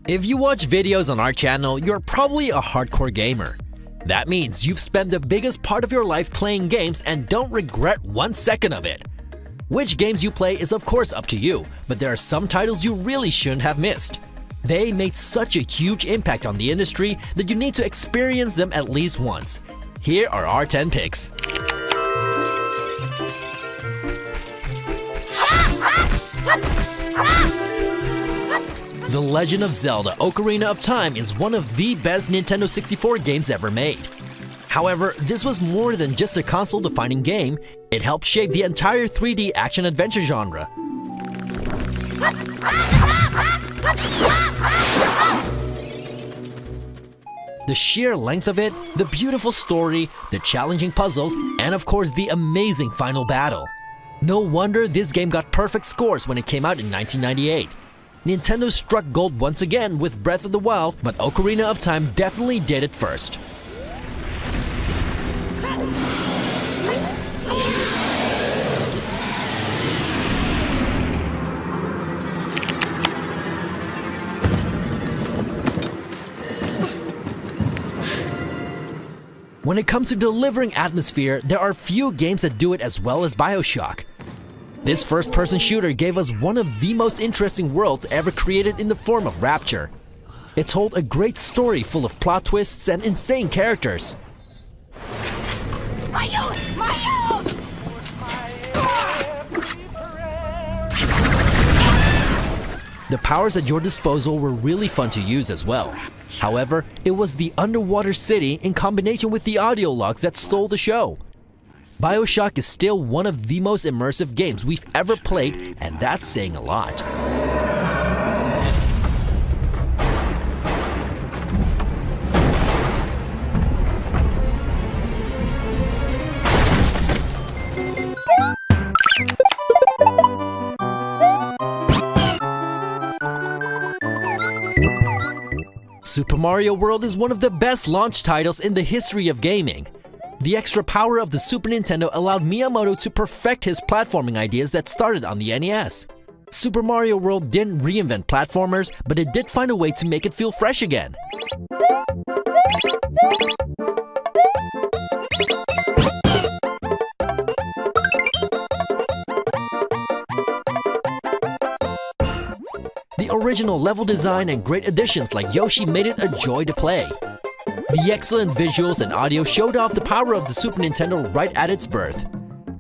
If you watch videos on our channel, you're probably a hardcore gamer. That means you've spent the biggest part of your life playing games and don't regret 1 second of it. Which games you play is of course up to you, but there are some titles you really shouldn't have missed. They made such a huge impact on the industry that you need to experience them at least once. Here are our 10 picks. The Legend of Zelda: Ocarina of Time is one of the best Nintendo 64 games ever made. However, this was more than just a console-defining game, it helped shape the entire 3D action-adventure genre. The sheer length of it, the beautiful story, the challenging puzzles, and of course the amazing final battle. No wonder this game got perfect scores when it came out in 1998. Nintendo struck gold once again with Breath of the Wild, but Ocarina of Time definitely did it first. When it comes to delivering atmosphere, there are few games that do it as well as BioShock. This first-person shooter gave us one of the most interesting worlds ever created in the form of Rapture. It told a great story full of plot twists and insane characters. The powers at your disposal were really fun to use as well. However, it was the underwater city in combination with the audio logs that stole the show. BioShock is still one of the most immersive games we've ever played, and that's saying a lot. Super Mario World is one of the best launch titles in the history of gaming. The extra power of the Super Nintendo allowed Miyamoto to perfect his platforming ideas that started on the NES. Super Mario World didn't reinvent platformers, but it did find a way to make it feel fresh again. The original level design and great additions like Yoshi made it a joy to play. The excellent visuals and audio showed off the power of the Super Nintendo right at its birth.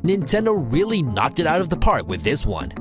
Nintendo really knocked it out of the park with this one.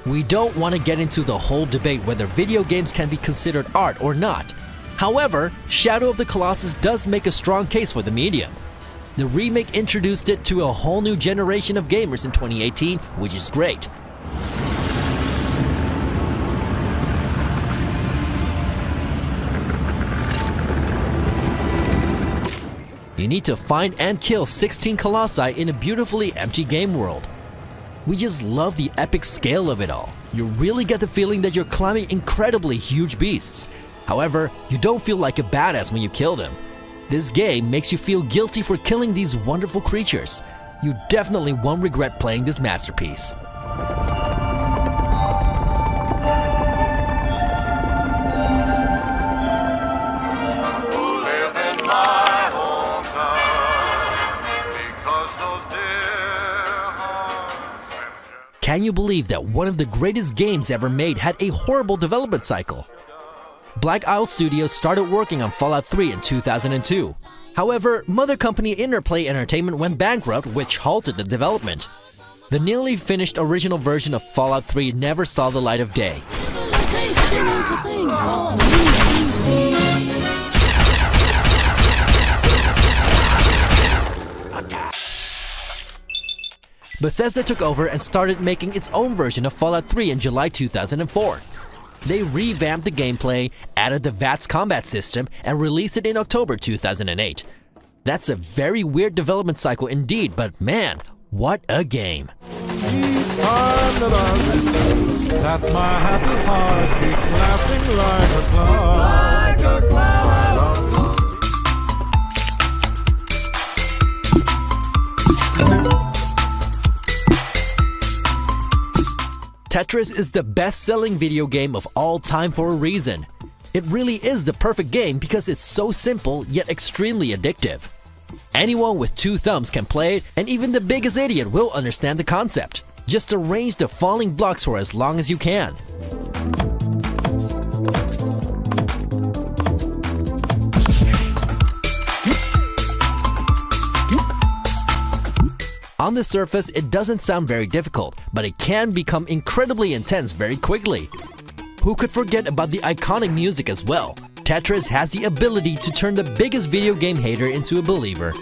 We don't want to get into the whole debate whether video games can be considered art or not. However, Shadow of the Colossus does make a strong case for the medium. The remake introduced it to a whole new generation of gamers in 2018, which is great. You need to find and kill 16 colossi in a beautifully empty game world. We just love the epic scale of it all. You really get the feeling that you're climbing incredibly huge beasts. However, you don't feel like a badass when you kill them. This game makes you feel guilty for killing these wonderful creatures. You definitely won't regret playing this masterpiece. Can you believe that one of the greatest games ever made had a horrible development cycle? Black Isle Studios started working on Fallout 3 in 2002. However, mother company Interplay Entertainment went bankrupt, which halted the development. The nearly finished original version of Fallout 3 never saw the light of day. Bethesda took over and started making its own version of Fallout 3 in July 2004. They revamped the gameplay, added the VATS combat system, and released it in October 2008. That's a very weird development cycle indeed, but man, what a game! Each time that I return, that's my happy heart keeps laughing like a cloud. Like a cloud. Tetris is the best-selling video game of all time for a reason. It really is the perfect game because it's so simple yet extremely addictive. Anyone with 2 thumbs can play it, and even the biggest idiot will understand the concept. Just arrange the falling blocks for as long as you can. On the surface, it doesn't sound very difficult, but it can become incredibly intense very quickly. Who could forget about the iconic music as well? Tetris has the ability to turn the biggest video game hater into a believer.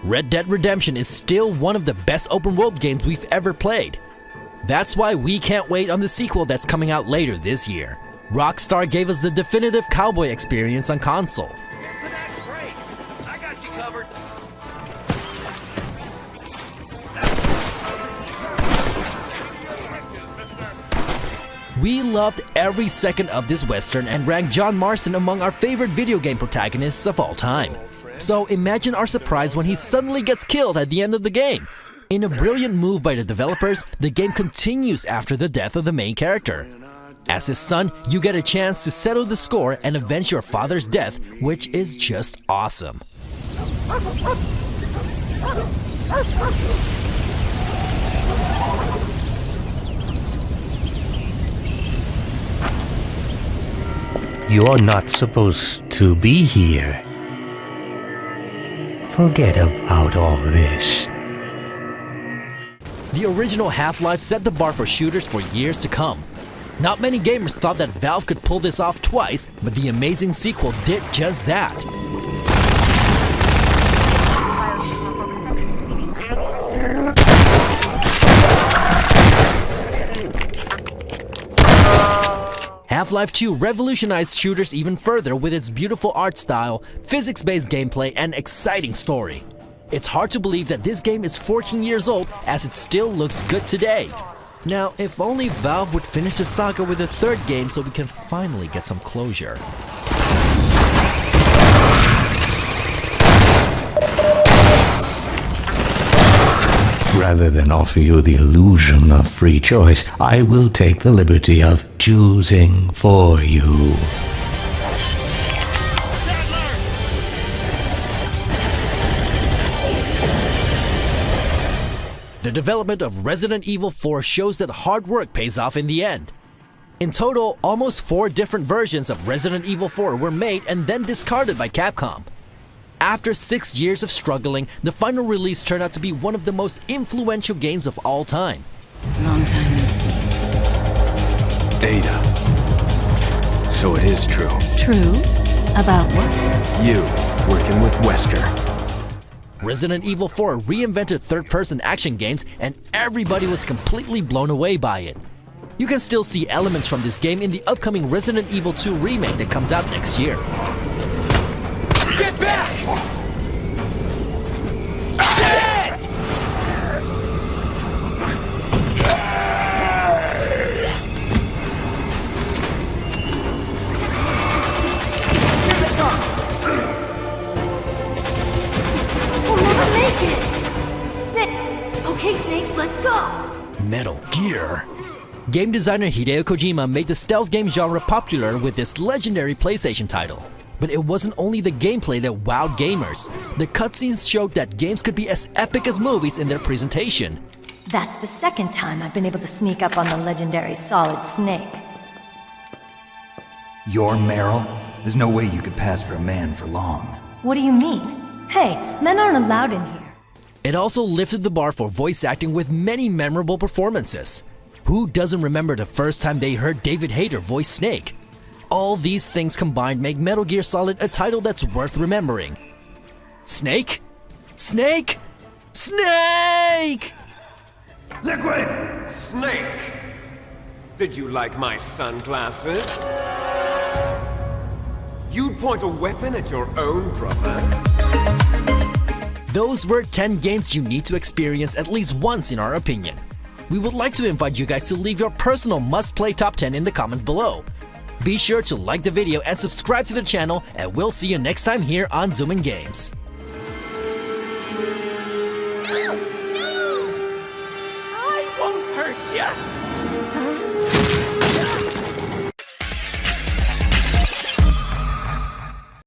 Red Dead Redemption is still one of the best open world games we've ever played. That's why we can't wait on the sequel that's coming out later this year. Rockstar gave us the definitive cowboy experience on console. Get to that crate. I got you covered. We loved every second of this western and ranked John Marston among our favorite video game protagonists of all time. So imagine our surprise when he suddenly gets killed at the end of the game. In a brilliant move by the developers, the game continues after the death of the main character. As his son, you get a chance to settle the score and avenge your father's death, which is just awesome. You're not supposed to be here. Forget about all this. The original Half-Life set the bar for shooters for years to come. Not many gamers thought that Valve could pull this off twice, but the amazing sequel did just that. Half-Life 2 revolutionized shooters even further with its beautiful art style, physics-based gameplay, and exciting story. It's hard to believe that this game is 14 years old as it still looks good today. Now, if only Valve would finish the saga with a 3rd game so we can finally get some closure. Rather than offer you the illusion of free choice, I will take the liberty of choosing for you. The development of Resident Evil 4 shows that hard work pays off in the end. In total, almost 4 different versions of Resident Evil 4 were made and then discarded by Capcom. After 6 years of struggling, the final release turned out to be one of the most influential games of all time. Long time no see. Ada. So it is true. True? About what? You, working with Wesker. Resident Evil 4 reinvented third-person action games and everybody was completely blown away by it. You can still see elements from this game in the upcoming Resident Evil 2 remake that comes out next year. Get back! Shit! We'll never make it! Snake! Okay, Snake, let's go! Metal Gear. Game designer Hideo Kojima made the stealth game genre popular with this legendary PlayStation title. But it wasn't only the gameplay that wowed gamers. The cutscenes showed that games could be as epic as movies in their presentation. That's the 2nd time I've been able to sneak up on the legendary Solid Snake. You're Meryl? There's no way you could pass for a man for long. What do you mean? Hey, men aren't allowed in here. It also lifted the bar for voice acting with many memorable performances. Who doesn't remember the first time they heard David Hayter voice Snake? All these things combined make Metal Gear Solid a title that's worth remembering. Snake? Snake? Snake! Liquid! Snake! Did you like my sunglasses? You'd point a weapon at your own brother? Those were 10 games you need to experience at least once in our opinion. We would like to invite you guys to leave your personal must-play top 10 in the comments below. Be sure to like the video and subscribe to the channel, and we'll see you next time here on Zoomin Games.